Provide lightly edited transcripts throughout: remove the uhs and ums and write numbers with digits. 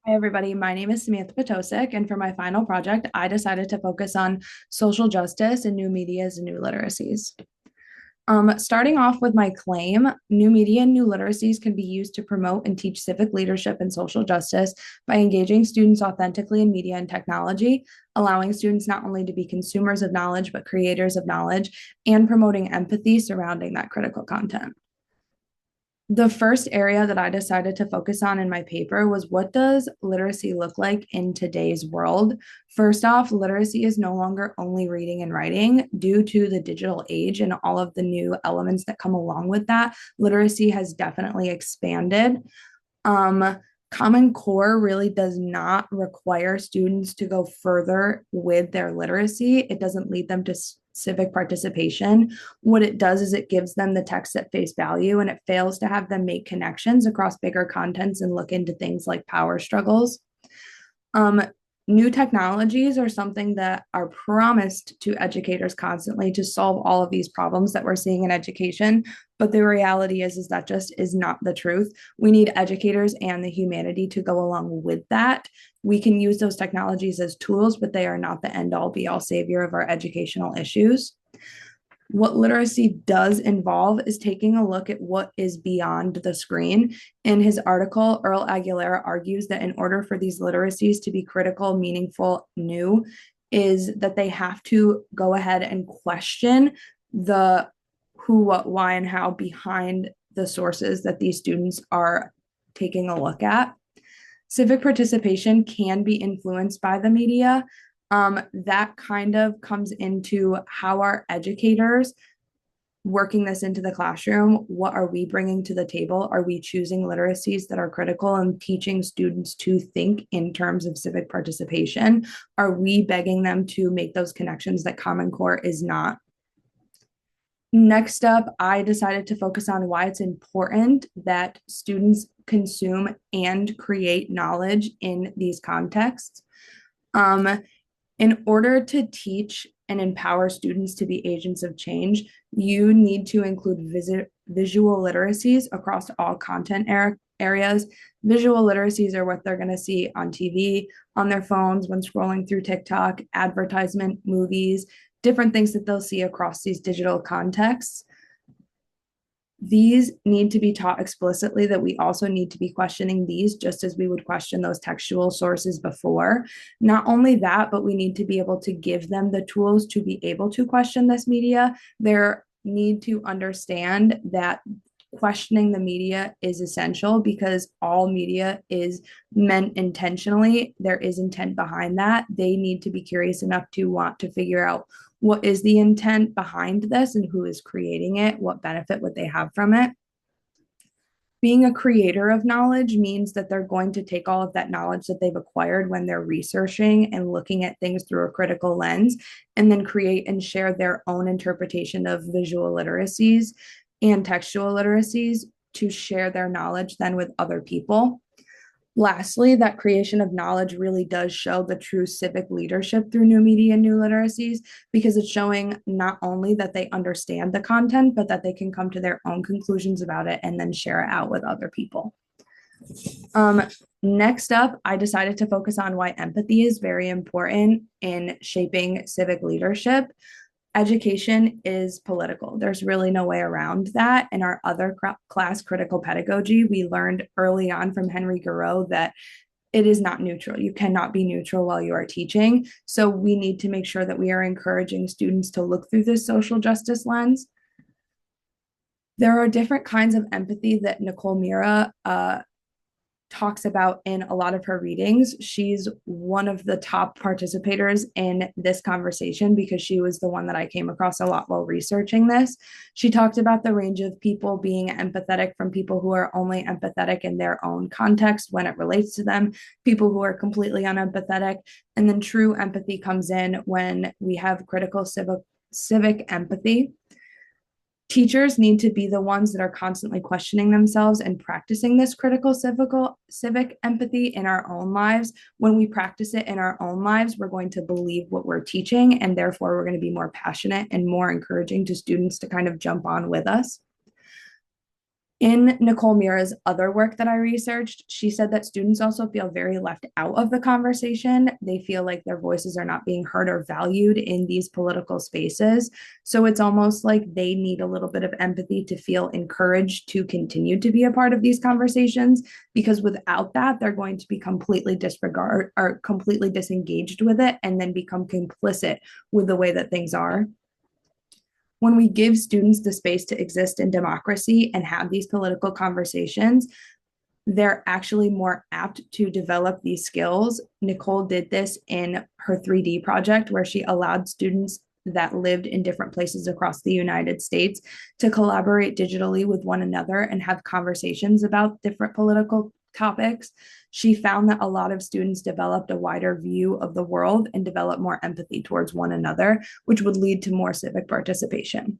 Hi, everybody. My name is Samantha Potosik, and for my final project, I decided to focus on social justice and new medias and new literacies. Starting off with my claim, new media and new literacies can be used to promote and teach civic leadership and social justice by engaging students authentically in media and technology, allowing students not only to be consumers of knowledge, but creators of knowledge, and promoting empathy surrounding that critical content. The first area that I decided to focus on in my paper was what does literacy look like in today's world? First off, literacy is no longer only reading and writing due to the digital age and all of the new elements that come along with that. Literacy has definitely expanded. Um, Common Core really does not require students to go further with their literacy. It doesn't lead them to civic participation. What it does is it gives them the text at face value and it fails to have them make connections across bigger contents and look into things like power struggles. Um, New technologies are something that are promised to educators constantly to solve all of these problems that we're seeing in education. But the reality is that just is not the truth. We need educators and the humanity to go along with that. We can use those technologies as tools, but they are not the end all be all savior of our educational issues. What literacy does involve is taking a look at what is beyond the screen. In his article, Earl Aguilera argues that in order for these literacies to be critical, meaningful, new, is that they have to go ahead and question the who, what, why, and how behind the sources that these students are taking a look at. Civic participation can be influenced by the media. That kind of comes into how our educators working this into the classroom. What are we bringing to the table? Are we choosing literacies that are critical and teaching students to think in terms of civic participation? Are we begging them to make those connections that Common Core is not? Next up, I decided to focus on why it's important that students consume and create knowledge in these contexts. Um, in order to teach and empower students to be agents of change, you need to include visual literacies across all content areas. Visual literacies are what they're going to see on TV, on their phones, when scrolling through TikTok, advertisement, movies, different things that they'll see across these digital contexts. These need to be taught explicitly that we also need to be questioning these just as we would question those textual sources before. Not only that, but we need to be able to give them the tools to be able to question this media. They need to understand that questioning the media is essential because all media is meant intentionally. There is intent behind that. They need to be curious enough to want to figure out what is the intent behind this and who is creating it, what benefit would they have from it. Being a creator of knowledge means that they're going to take all of that knowledge that they've acquired when they're researching and looking at things through a critical lens and then create and share their own interpretation of visual literacies and textual literacies to share their knowledge then with other people. Lastly, that creation of knowledge really does show the true civic leadership through new media and new literacies because it's showing not only that they understand the content, but that they can come to their own conclusions about it and then share it out with other people. Um, Next up, I decided to focus on why empathy is very important in shaping civic leadership. Education is political. There's really no way around that. In our other class, critical pedagogy, we learned early on from Henry Garreau that it is not neutral. You cannot be neutral while you are teaching. So we need to make sure that we are encouraging students to look through this social justice lens. There are different kinds of empathy that Nicole Mira talks about in a lot of her readings. She's one of the top participators in this conversation because she was the one that I came across a lot while researching this. She talked about the range of people being empathetic from people who are only empathetic in their own context when it relates to them, people who are completely unempathetic, and then true empathy comes in when we have critical civic empathy. Teachers need to be the ones that are constantly questioning themselves and practicing this critical civic empathy in our own lives. When we practice it in our own lives, we're going to believe what we're teaching, and therefore we're going to be more passionate and more encouraging to students to kind of jump on with us. In Nicole Mira's other work that I researched, she said that students also feel very left out of the conversation. They feel like their voices are not being heard or valued in these political spaces. So it's almost like they need a little bit of empathy to feel encouraged to continue to be a part of these conversations, because without that, they're going to be completely disregard or completely disengaged with it and then become complicit with the way that things are. When we give students the space to exist in democracy and have these political conversations, they're actually more apt to develop these skills. Nicole did this in her 3D project, where she allowed students that lived in different places across the United States to collaborate digitally with one another and have conversations about different political topics. She found that a lot of students developed a wider view of the world and developed more empathy towards one another, which would lead to more civic participation.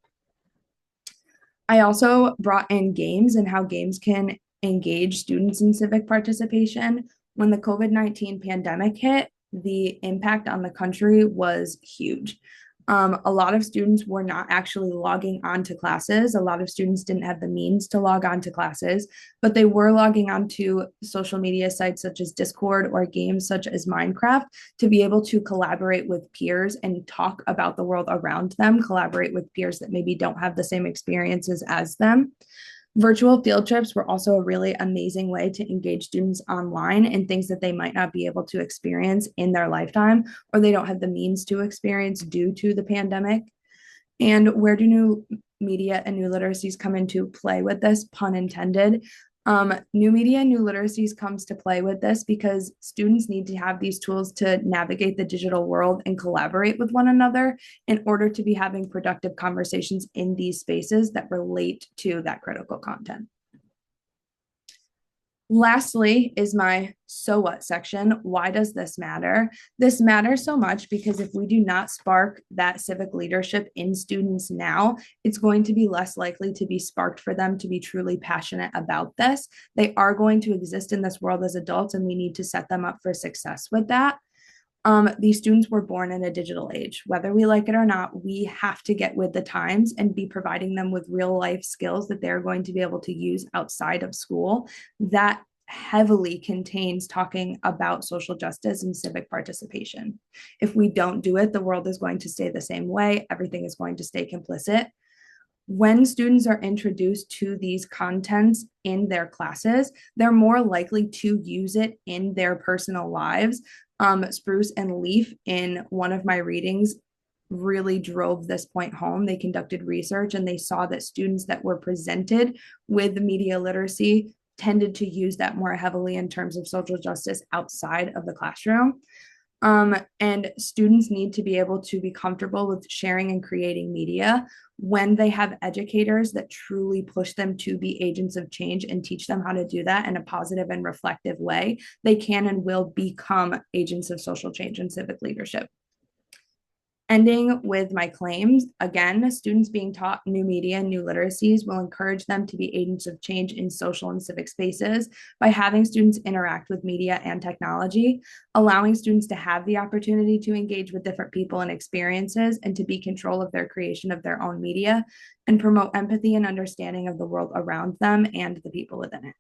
I also brought in games and how games can engage students in civic participation. When the COVID-19 pandemic hit, the impact on the country was huge. A lot of students were not actually logging on to classes. A lot of students didn't have the means to log on to classes, but they were logging on to social media sites such as Discord or games such as Minecraft to be able to collaborate with peers and talk about the world around them, collaborate with peers that maybe don't have the same experiences as them. Virtual field trips were also a really amazing way to engage students online in things that they might not be able to experience in their lifetime, or they don't have the means to experience due to the pandemic. And where do new media and new literacies come into play with this, pun intended? New media and new literacies comes to play with this because students need to have these tools to navigate the digital world and collaborate with one another in order to be having productive conversations in these spaces that relate to that critical content. Lastly is my so what section. Why does this matter? This matters so much because if we do not spark that civic leadership in students now, it's going to be less likely to be sparked for them to be truly passionate about this. They are going to exist in this world as adults, and we need to set them up for success with that. These students were born in a digital age. Whether we like it or not, we have to get with the times and be providing them with real life skills that they're going to be able to use outside of school. That heavily contains talking about social justice and civic participation. If we don't do it, the world is going to stay the same way. Everything is going to stay complicit. When students are introduced to these contents in their classes, they're more likely to use it in their personal lives. Spruce and Leaf, in one of my readings, really drove this point home. They conducted research and they saw that students that were presented with media literacy tended to use that more heavily in terms of social justice outside of the classroom. And students need to be able to be comfortable with sharing and creating media. When they have educators that truly push them to be agents of change and teach them how to do that in a positive and reflective way, they can and will become agents of social change and civic leadership. Ending with my claims, again, students being taught new media and new literacies will encourage them to be agents of change in social and civic spaces by having students interact with media and technology, allowing students to have the opportunity to engage with different people and experiences and to be control of their creation of their own media, and promote empathy and understanding of the world around them and the people within it.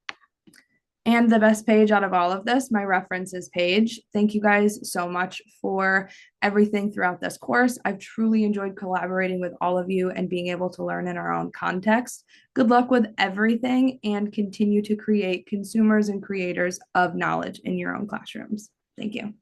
And the best page out of all of this, my references page. Thank you guys so much for everything throughout this course. I've truly enjoyed collaborating with all of you and being able to learn in our own context. Good luck with everything, and continue to create consumers and creators of knowledge in your own classrooms. Thank you.